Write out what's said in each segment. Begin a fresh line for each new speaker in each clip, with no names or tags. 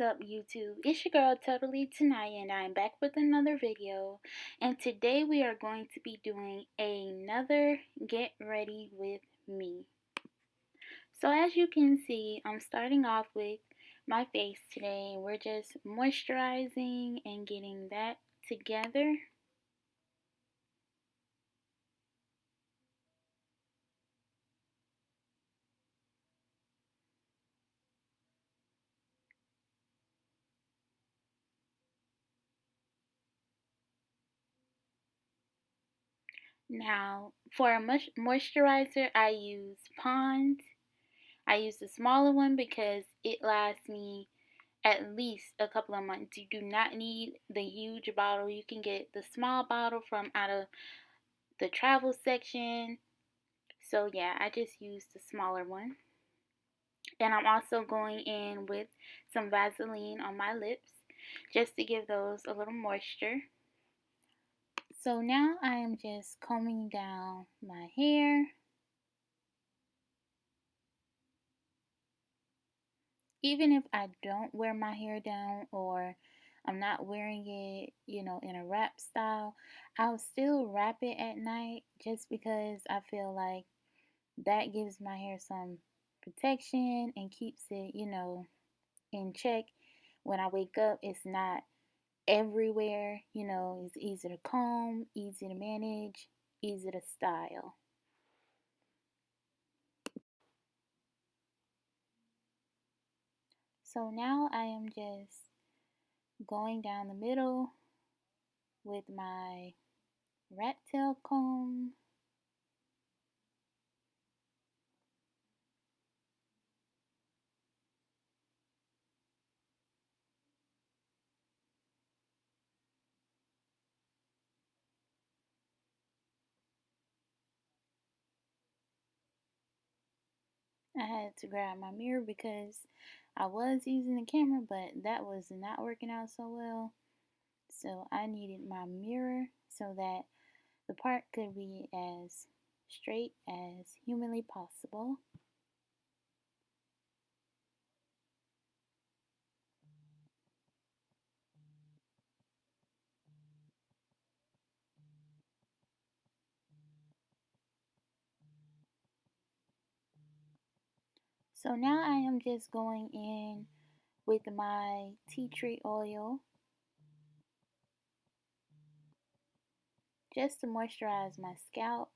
up, YouTube? It's your girl Totally Tonight, and I'm back with another video. And today we are going to be doing another Get Ready With Me. So as you can see, I'm starting off with my face today. We're just moisturizing and getting that together. Now, for a moisturizer, I use Pond's. I use the smaller one because it lasts me at least a couple of months. You do not need the huge bottle. You can get the small bottle from out of the travel section. So yeah, I just use the smaller one. And I'm also going in with some Vaseline on my lips just to give those a little moisture. So now I am just combing down my hair. Even if I don't wear my hair down or I'm not wearing it, in a wrap style, I'll still wrap it at night just because I feel like that gives my hair some protection and keeps it, in check. When I wake up, it's not everywhere, it's easy to comb, easy to manage, easy to style. So now I am just going down the middle with my rat tail comb. I had to grab my mirror because I was using the camera, but that was not working out so well. So I needed my mirror so that the part could be as straight as humanly possible. So now I am just going in with my tea tree oil just to moisturize my scalp.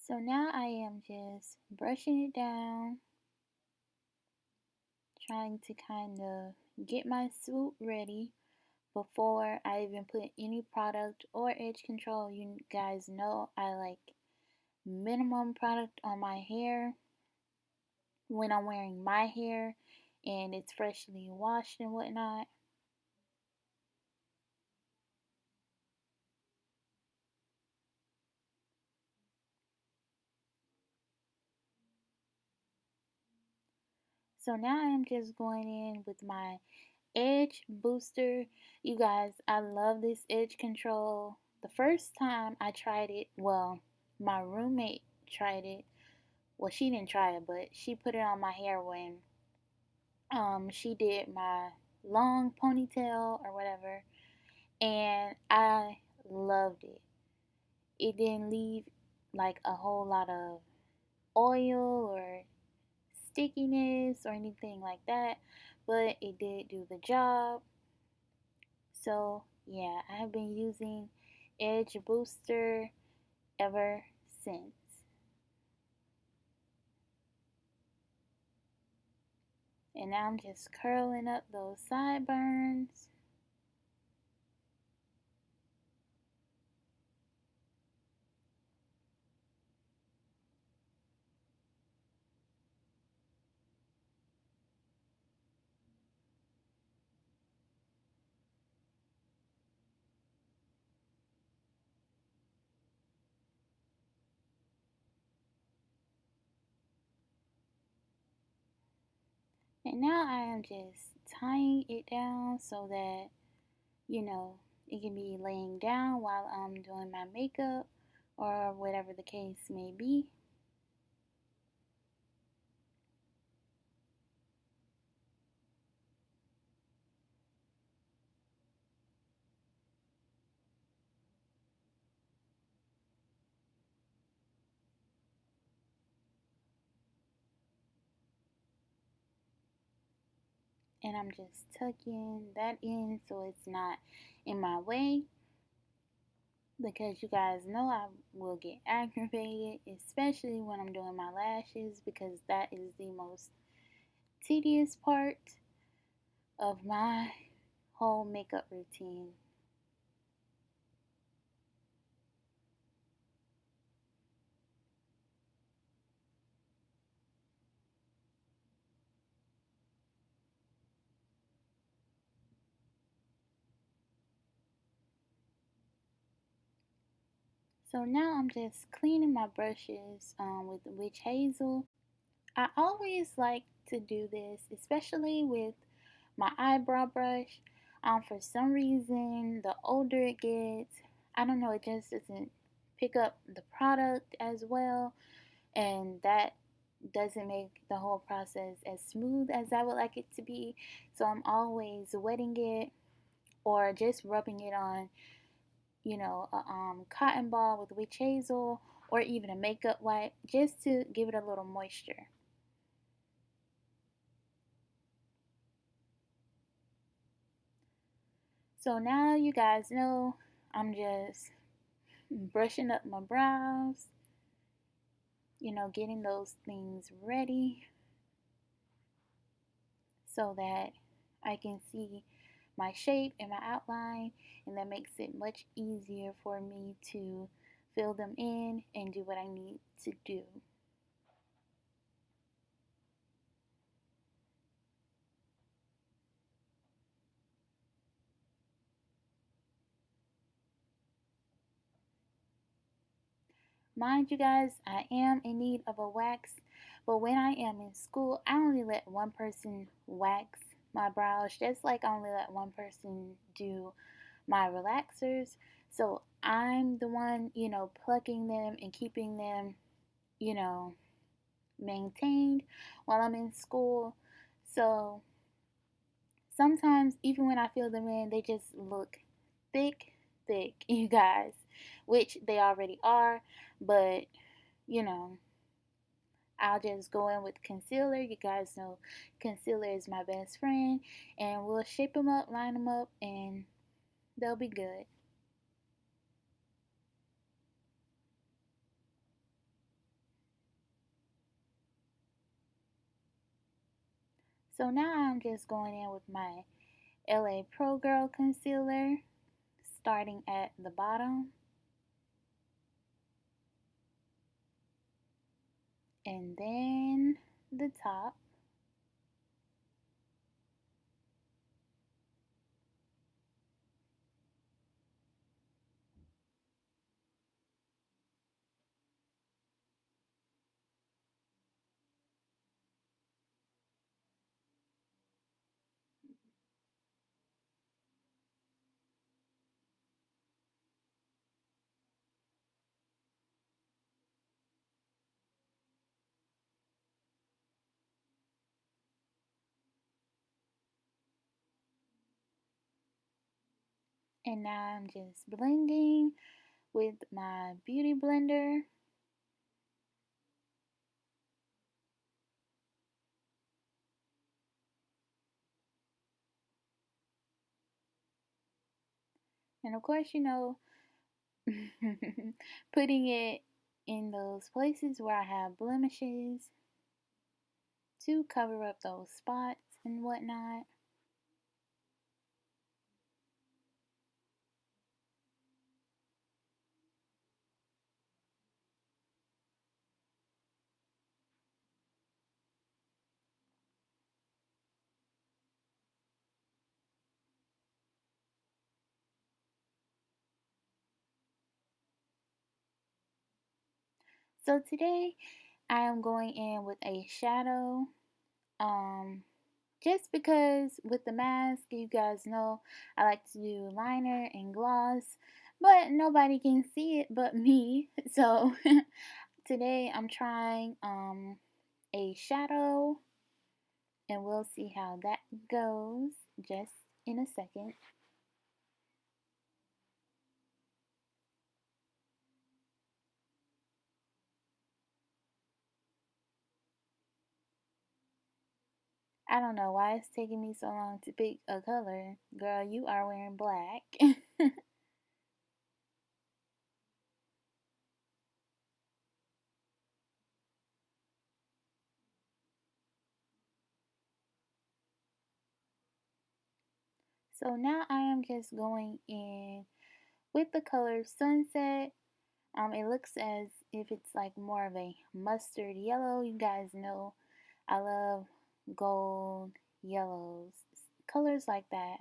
So now I am just brushing it down, trying to kind of get my swoop ready before I even put any product or edge control. You guys know I like minimum product on my hair when I'm wearing my hair and it's freshly washed and whatnot. So now I'm just going in with my edge booster. You guys, I love this edge control. The first time I tried it, well, my roommate tried it. Well, she didn't try it, but she put it on my hair when she did my long ponytail or whatever, and I loved it. It didn't leave like a whole lot of oil or stickiness or anything like that, but it did do the job. So yeah, I have been using Edge Booster ever since. And now I'm just curling up those sideburns. And now I am just tying it down so that, you know, It can be laying down while I'm doing my makeup or whatever the case may be. And I'm just tucking that in so it's not in my way, because you guys know I will get aggravated, especially when I'm doing my lashes, because that is the most tedious part of my whole makeup routine. So now I'm just cleaning my brushes with the witch hazel. I always like to do this, especially with my eyebrow brush. For some reason, the older it gets, I don't know, it just doesn't pick up the product as well, and that doesn't make the whole process as smooth as I would like it to be. So I'm always wetting it or just rubbing it on, a cotton ball with witch hazel or even a makeup wipe just to give it a little moisture. So now you guys know I'm just brushing up my brows, getting those things ready so that I can see my shape and my outline, and that makes it much easier for me to fill them in and do what I need to do. Mind you guys, I am in need of a wax, but when I am in school, I only let one person wax my brows, just like I only let one person do my relaxers. So I'm the one, plucking them and keeping them, you know, maintained while I'm in school. So sometimes, even when I fill them in, they just look thick, thick, you guys, which they already are, but you know, I'll just go in with concealer. You guys know concealer is my best friend, and we'll shape them up, line them up, and they'll be good. So now I'm just going in with my LA Pro Girl concealer, starting at the bottom and then the top. And now I'm just blending with my beauty blender. And of course, putting it in those places where I have blemishes to cover up those spots and whatnot. So today I am going in with a shadow. Um, Just because with the mask, you guys know I like to do liner and gloss, but nobody can see it but me. So today I'm trying a shadow, and we'll see how that goes just in a second. I don't know why it's taking me so long to pick a color. Girl, you are wearing black. So now I am just going in with the color Sunset. It looks as if it's like more of a mustard yellow. You guys know I love gold, yellows, colors like that.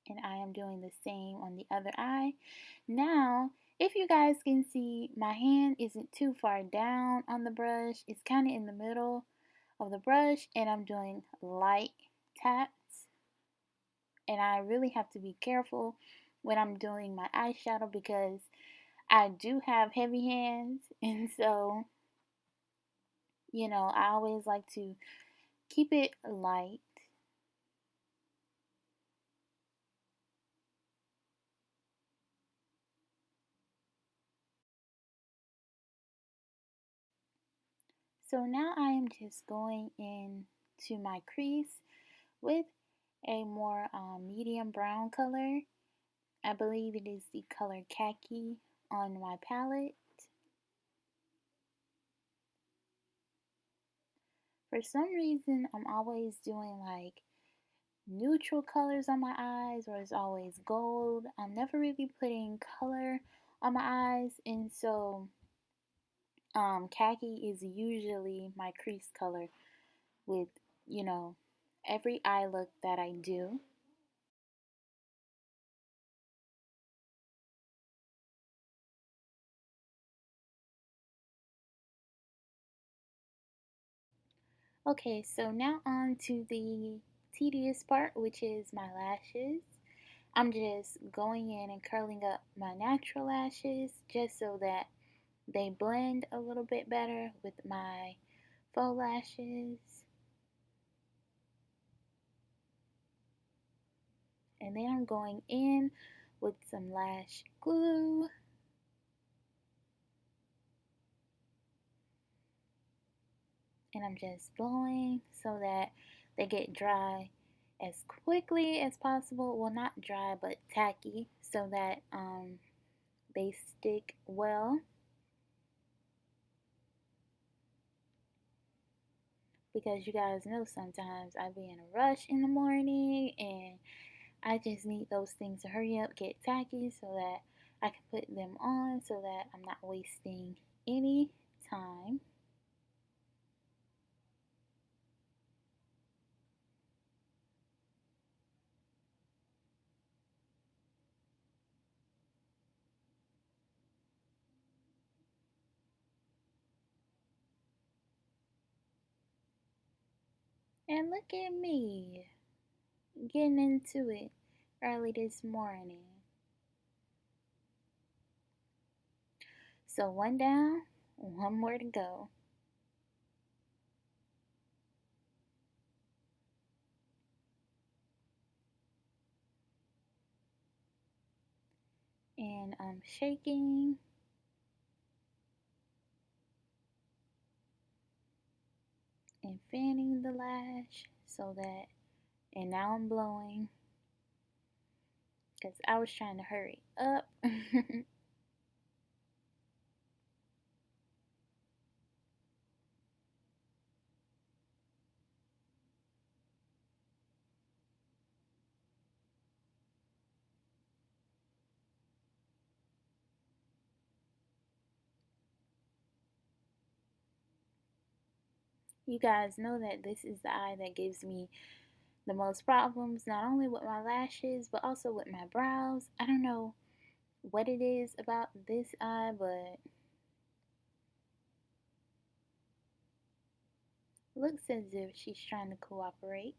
And I am doing the same on the other eye. Now, if you guys can see, my hand isn't too far down on the brush. It's kind of in the middle of the brush, and I'm doing light taps. And I really have to be careful when I'm doing my eyeshadow because I do have heavy hands, and so, I always like to keep it light. So now I am just going into my crease with a more medium brown color. I believe it is the color khaki on my palette. For some reason, I'm always doing like neutral colors on my eyes, or it's always gold. I'm never really putting color on my eyes, and so khaki is usually my crease color with, you know, every eye look that I do. Okay, so now on to the tedious part, which is my lashes. I'm just going in and curling up my natural lashes just so that they blend a little bit better with my faux lashes. And then I'm going in with some lash glue. And I'm just blowing so that they get dry as quickly as possible. Well, not dry, but tacky so that they stick well. Because you guys know sometimes I be in a rush in the morning and I just need those things to hurry up, get tacky so that I can put them on so that I'm not wasting any time. And look at me getting into it early this morning. So one down, one more to go. And I'm shaking and fanning the lash so that, and now I'm blowing because I was trying to hurry up. You guys know that this is the eye that gives me the most problems, not only with my lashes, but also with my brows. I don't know what it is about this eye, but looks as if she's trying to cooperate.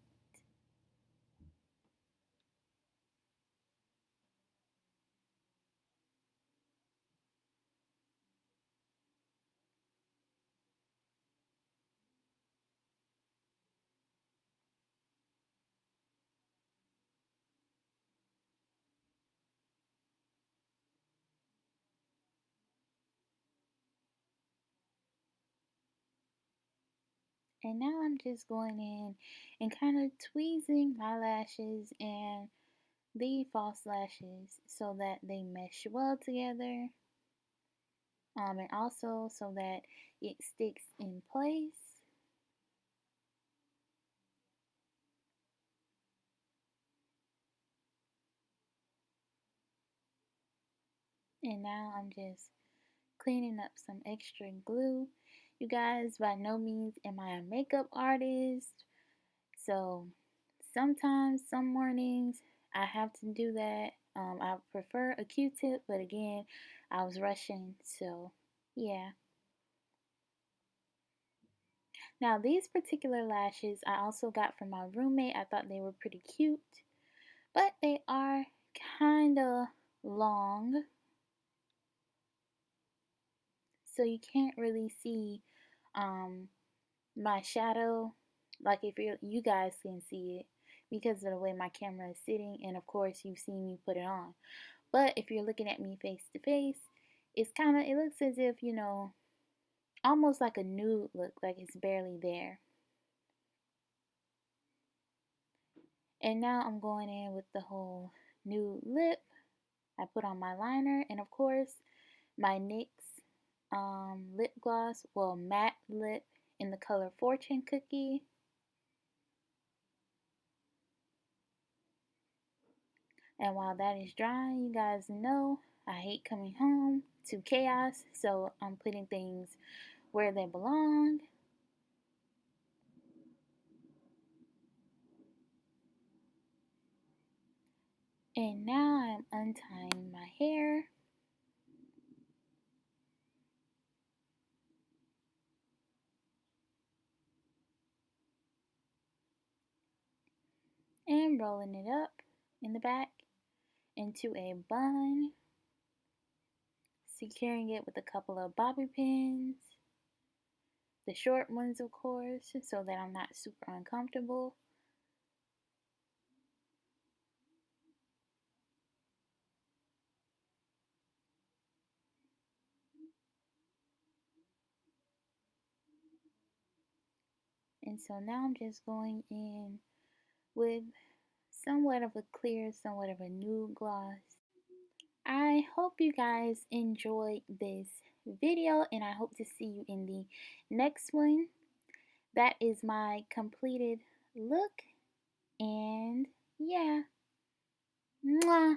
And now I'm just going in and kind of tweezing my lashes and the false lashes so that they mesh well together, and also so that it sticks in place. And now I'm just cleaning up some extra glue. You guys, by no means am I a makeup artist, so sometimes, some mornings, I have to do that. I prefer a Q-tip, but again, I was rushing, so yeah. Now, these particular lashes I also got from my roommate. I thought they were pretty cute, but they are kind of long, so you can't really see um, my shadow. Like if you guys can see it because of the way my camera is sitting, and of course you've seen me put it on. But if you're looking at me face to face, it looks as if, almost like a nude look, like it's barely there. And now I'm going in with the whole nude lip. I put on my liner and of course my NYX lip gloss, well, matte lip in the color Fortune Cookie. And while that is drying, you guys know I hate coming home to chaos, so I'm putting things where they belong. And now I'm untying my hair and rolling it up in the back into a bun, securing it with a couple of bobby pins, the short ones, of course, so that I'm not super uncomfortable. And so now I'm just going in with somewhat of a clear, somewhat of a nude gloss. I hope you guys enjoyed this video and I hope to see you in the next one. That is my completed look, and yeah. Mwah.